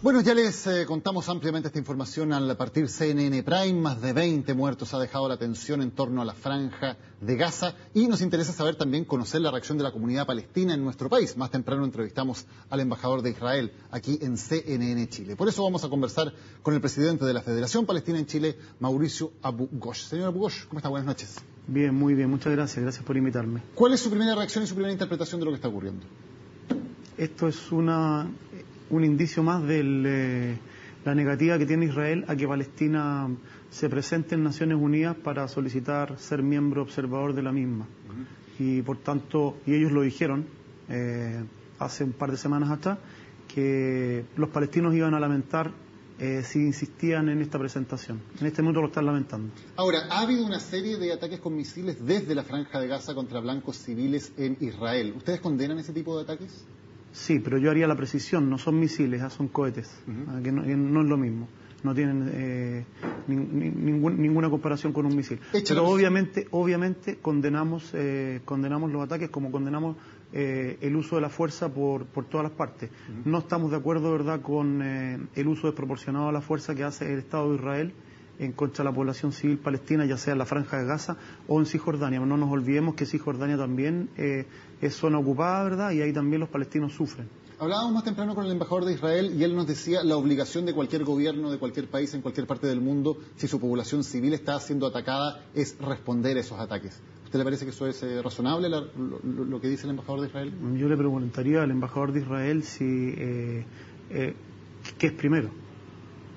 Bueno, ya les contamos ampliamente esta información al partir CNN Prime. Más de 20 muertos ha dejado la tensión en torno a la franja de Gaza y nos interesa saber también, conocer la reacción de la comunidad palestina en nuestro país. Más temprano entrevistamos al embajador de Israel aquí en CNN Chile. Por eso vamos a conversar con el presidente de la Federación Palestina en Chile, Mauricio Abu Ghosh. Señor Abu Ghosh, ¿cómo está? Buenas noches. Bien, muy bien, muchas gracias. Gracias por invitarme. ¿Cuál es su primera reacción y su primera interpretación de lo que está ocurriendo? Esto es un indicio más de la negativa que tiene Israel a que Palestina se presente en Naciones Unidas para solicitar ser miembro observador de la misma. Y por tanto, y ellos lo dijeron hace un par de semanas atrás, que los palestinos iban a lamentar si insistían en esta presentación. En este momento lo están lamentando. Ahora, ha habido una serie de ataques con misiles desde la Franja de Gaza contra blancos civiles en Israel. ¿Ustedes condenan ese tipo de ataques? Sí, pero yo haría la precisión, no son misiles, son cohetes, que no es lo mismo, no tienen ninguna comparación con un misil. Pero obviamente condenamos los ataques, como condenamos el uso de la fuerza por todas las partes. No estamos de acuerdo, ¿verdad?, con el uso desproporcionado de la fuerza que hace el Estado de Israel en contra de la población civil palestina, ya sea en la Franja de Gaza o en Cisjordania. No nos olvidemos que Cisjordania también es zona ocupada, ¿verdad?, y ahí también los palestinos sufren. Hablábamos más temprano con el embajador de Israel y él nos decía la obligación de cualquier gobierno, de cualquier país, en cualquier parte del mundo, si su población civil está siendo atacada, es responder a esos ataques. ¿Usted le parece que eso es razonable, lo que dice el embajador de Israel? Yo le preguntaría al embajador de Israel si ¿qué es primero?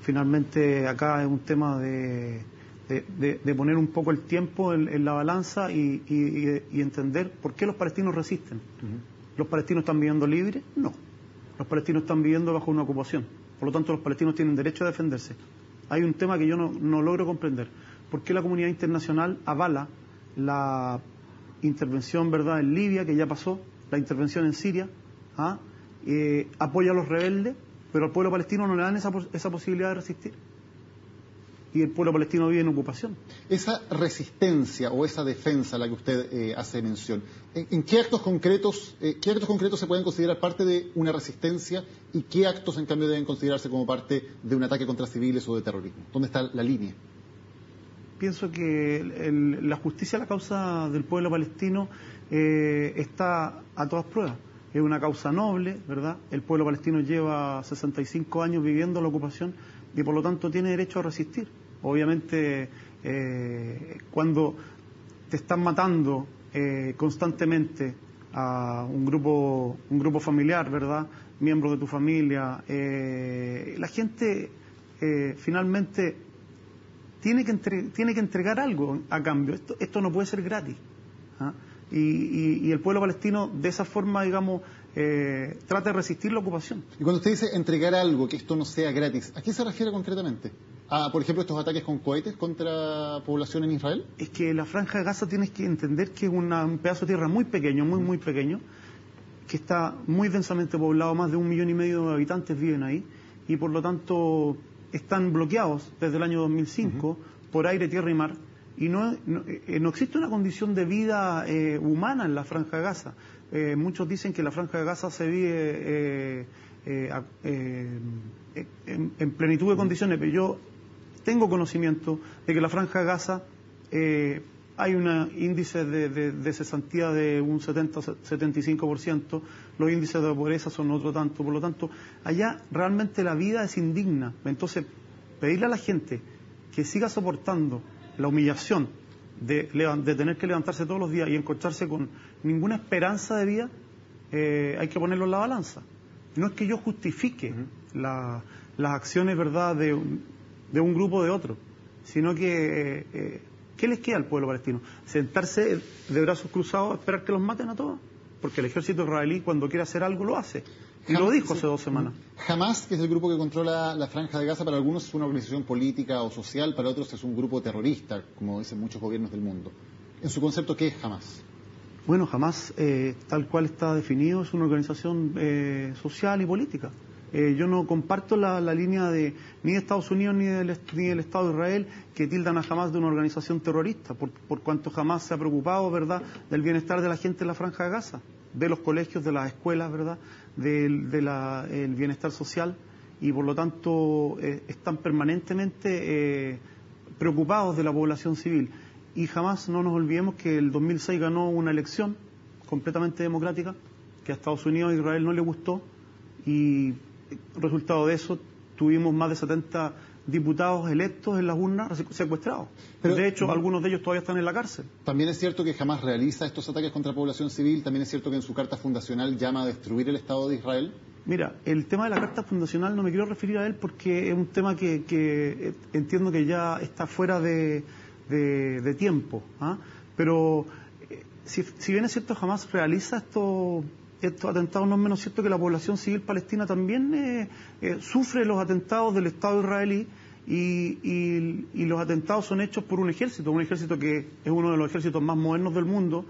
Finalmente acá es un tema de poner un poco el tiempo en la balanza y entender por qué los palestinos resisten. ¿Los palestinos están viviendo libres? No. Los palestinos están viviendo bajo una ocupación. Por lo tanto, los palestinos tienen derecho a defenderse. Hay un tema que yo no logro comprender. ¿Por qué la comunidad internacional avala la intervención, ¿verdad?, en Libia, que ya pasó, la intervención en Siria, apoya a los rebeldes, pero al pueblo palestino no le dan esa posibilidad de resistir? Y el pueblo palestino vive en ocupación. Esa resistencia o esa defensa a la que usted hace mención, ¿en qué actos concretos se pueden considerar parte de una resistencia y qué actos, en cambio, deben considerarse como parte de un ataque contra civiles o de terrorismo? ¿Dónde está la línea? Pienso que la justicia a la causa del pueblo palestino está a todas pruebas. Es una causa noble, ¿verdad? El pueblo palestino lleva 65 años viviendo la ocupación y por lo tanto tiene derecho a resistir. Obviamente, cuando te están matando constantemente a un grupo familiar, ¿verdad?, miembros de tu familia, la gente finalmente tiene que entregar algo a cambio. Esto no puede ser gratis. Y el pueblo palestino de esa forma, digamos, trata de resistir la ocupación. Y cuando usted dice entregar algo, que esto no sea gratis, ¿a qué se refiere concretamente? ¿A, por ejemplo, estos ataques con cohetes contra población en Israel? Es que la Franja de Gaza tienes que entender que es un pedazo de tierra muy pequeño, muy pequeño, que está muy densamente poblado, más de 1,5 millones de habitantes viven ahí, y por lo tanto están bloqueados desde el año 2005 por aire, tierra y mar. Y no existe una condición de vida humana en la Franja de Gaza. Muchos dicen que la Franja de Gaza se vive en plenitud de condiciones, pero yo tengo conocimiento de que en la Franja de Gaza hay un índice de cesantía de un 70-75%, los índices de pobreza son otro tanto, por lo tanto, allá realmente la vida es indigna. Entonces, pedirle a la gente que siga soportando la humillación de tener que levantarse todos los días y encontrarse con ninguna esperanza de vida, hay que ponerlo en la balanza. No es que yo justifique las acciones, ¿verdad?, de un grupo o de otro, sino que ¿qué les queda al pueblo palestino? ¿Sentarse de brazos cruzados a esperar que los maten a todos? Porque el ejército israelí, cuando quiere hacer algo, lo hace. Y lo dijo hace 2 semanas. Hamas, que es el grupo que controla la Franja de Gaza, para algunos es una organización política o social, para otros es un grupo terrorista, como dicen muchos gobiernos del mundo. En su concepto, ¿qué es Hamas? Bueno, Hamas, tal cual está definido, es una organización social y política. Yo no comparto la línea ni de Estados Unidos ni del Estado de Israel, que tildan a Hamas de una organización terrorista, por cuanto Hamas se ha preocupado, ¿verdad?, del bienestar de la gente en la Franja de Gaza, de los colegios, de las escuelas, ¿verdad?, del bienestar social, y por lo tanto están permanentemente preocupados de la población civil. Y jamás no nos olvidemos que el 2006 ganó una elección completamente democrática, que a Estados Unidos e Israel no le gustó, y resultado de eso tuvimos más de 70 diputados electos en las urnas secuestrados. Pero, de hecho, algunos de ellos todavía están en la cárcel. También es cierto que jamás realiza estos ataques contra la población civil, también es cierto que en su carta fundacional llama a destruir el Estado de Israel. Mira, el tema de la carta fundacional no me quiero referir a él porque es un tema que entiendo que ya está fuera de tiempo, ¿ah? Pero si bien es cierto, jamás realiza estos atentados, no es menos cierto que la población civil palestina también sufre los atentados del Estado israelí y los atentados son hechos por un ejército que es uno de los ejércitos más modernos del mundo,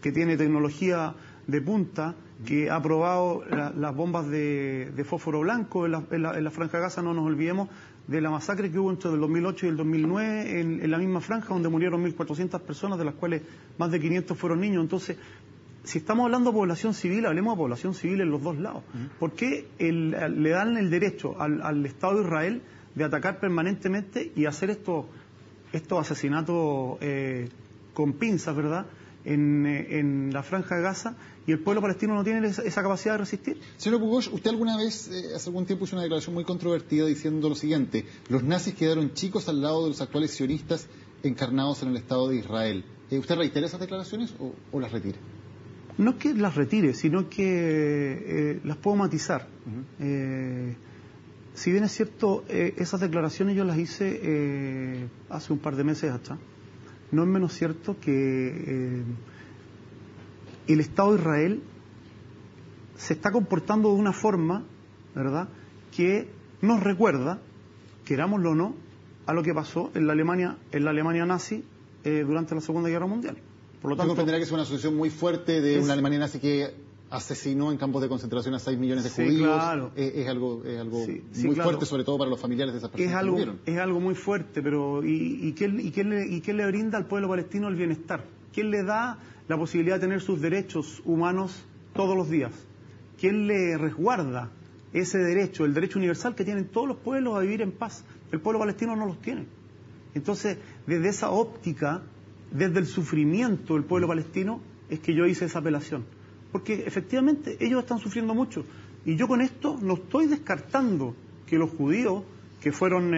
que tiene tecnología de punta, que ha probado las bombas de fósforo blanco en la Franja de Gaza. No nos olvidemos de la masacre que hubo entre el 2008 y el 2009 en la misma franja, donde murieron 1.400 personas, de las cuales más de 500 fueron niños. Entonces, si estamos hablando de población civil, hablemos de población civil en los dos lados. ¿Por qué le dan el derecho al Estado de Israel de atacar permanentemente y hacer estos asesinatos con pinzas, ¿verdad?, en la Franja de Gaza, y el pueblo palestino no tiene esa capacidad de resistir? Señor Pugosh, usted alguna vez, hace algún tiempo, hizo una declaración muy controvertida diciendo lo siguiente: los nazis quedaron chicos al lado de los actuales sionistas encarnados en el Estado de Israel. ¿Usted reitera esas declaraciones o las retira? No es que las retire, sino que las puedo matizar. Si bien es cierto, esas declaraciones yo las hice hace un par de meses atrás. No es menos cierto que el Estado de Israel se está comportando de una forma, ¿verdad?, que nos recuerda, querámoslo o no, a lo que pasó en la Alemania nazi durante la Segunda Guerra Mundial. Por lo tanto, usted comprenderá que es una asociación muy fuerte de una Alemania nazi que asesinó en campos de concentración a 6 millones de judíos. Claro. Es algo muy fuerte, sobre todo para los familiares de esas personas que murieron. Es algo muy fuerte, pero ¿y quién le brinda al pueblo palestino el bienestar? ¿Quién le da la posibilidad de tener sus derechos humanos todos los días? ¿Quién le resguarda ese derecho, el derecho universal que tienen todos los pueblos a vivir en paz? El pueblo palestino no los tiene. Entonces, desde esa óptica, desde el sufrimiento del pueblo palestino, es que yo hice esa apelación. Porque efectivamente ellos están sufriendo mucho. Y yo con esto no estoy descartando que los judíos que fueron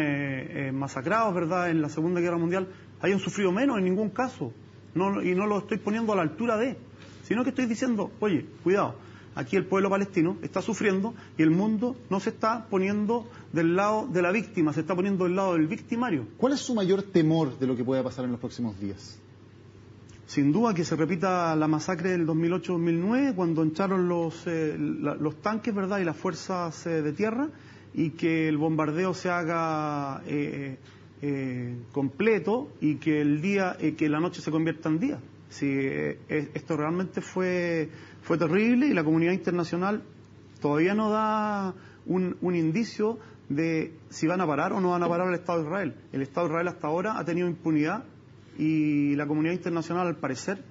masacrados, ¿verdad?, en la Segunda Guerra Mundial hayan sufrido menos en ningún caso. Y no lo estoy poniendo a la altura de, sino que estoy diciendo, oye, cuidado, aquí el pueblo palestino está sufriendo y el mundo no se está poniendo del lado de la víctima, se está poniendo del lado del victimario. ¿Cuál es su mayor temor de lo que pueda pasar en los próximos días? Sin duda que se repita la masacre del 2008-2009, cuando entraron los tanques, ¿verdad?, y las fuerzas de tierra, y que el bombardeo se haga completo y que que la noche se convierta en día. Sí, esto realmente fue terrible, y la comunidad internacional todavía no da un indicio de si van a parar o no van a parar el Estado de Israel. El Estado de Israel hasta ahora ha tenido impunidad, y la comunidad internacional, al parecer,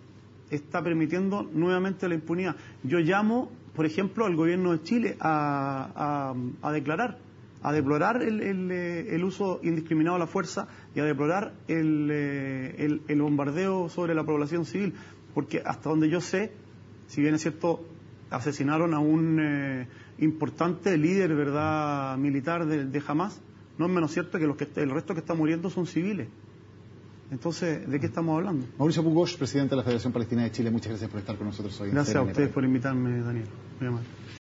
está permitiendo nuevamente la impunidad. Yo llamo, por ejemplo, al gobierno de Chile a deplorar el uso indiscriminado de la fuerza, y a deplorar el bombardeo sobre la población civil, porque hasta donde yo sé, si bien es cierto, asesinaron a un importante líder, ¿verdad?, militar de Hamás, no es menos cierto que el resto que está muriendo son civiles. Entonces, ¿de qué estamos hablando? Mauricio Pugosh, presidente de la Federación Palestina de Chile, muchas gracias por estar con nosotros hoy. Gracias a ustedes por invitarme, Daniel. Muy amable.